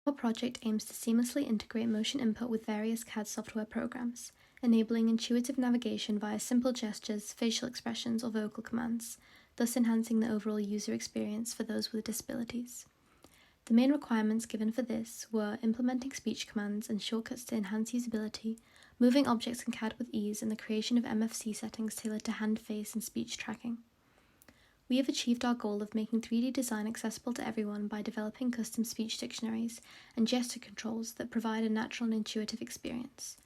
Our project aims to seamlessly integrate motion input with various CAD software programs, enabling intuitive navigation via simple gestures, facial expressions, or vocal commands, thus enhancing the overall user experience for those with disabilities. The main requirements given for this were implementing speech commands and shortcuts to enhance usability, moving objects in CAD with ease, and the creation of MFC settings tailored to hand, face, and speech tracking. We have achieved our goal of making 3D design accessible to everyone by developing custom speech dictionaries and gesture controls that provide a natural and intuitive experience.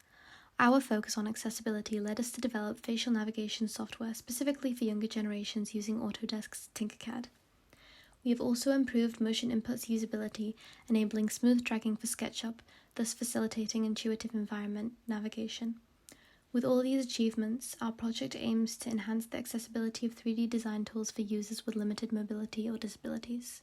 Our focus on accessibility led us to develop facial navigation software specifically for younger generations using Autodesk's TinkerCAD. We have also improved MotionInput's usability, enabling smooth dragging for SketchUp, thus facilitating intuitive environment navigation. With all these achievements, our project aims to enhance the accessibility of 3D design tools for users with limited mobility or disabilities.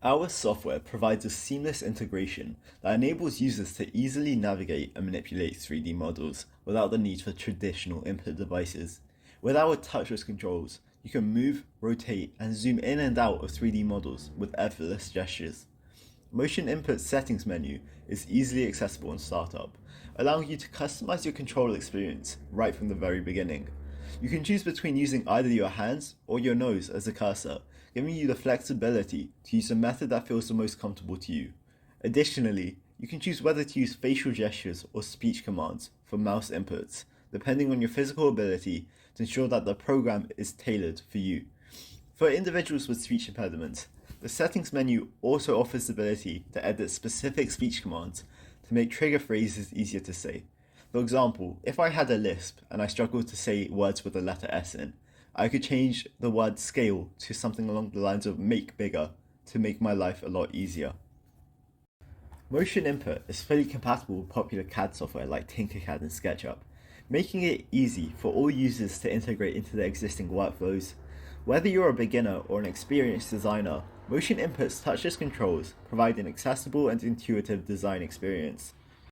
Our software provides a seamless integration that enables users to easily navigate and manipulate 3D models without the need for traditional input devices. With our touchless controls, you can move, rotate, and zoom in and out of 3D models with effortless gestures. MotionInput's settings menu is easily accessible in Startup, allowing you to customize your control experience right from the very beginning. You can choose between using either your hands or your nose as a cursor, giving you the flexibility to use the method that feels the most comfortable to you. Additionally, you can choose whether to use facial gestures or speech commands for mouse inputs, depending on your physical ability, to ensure that the program is tailored for you. For individuals with speech impediments, the settings menu also offers the ability to edit specific speech commands to make trigger phrases easier to say. For example, if I had a lisp and I struggled to say words with the letter S in, I could change the word scale to something along the lines of make bigger to make my life a lot easier. MotionInput is fully compatible with popular CAD software like TinkerCAD and SketchUp, making it easy for all users to integrate into their existing workflows. Whether you're a beginner or an experienced designer, MotionInput's touchless controls provide an accessible and intuitive design experience.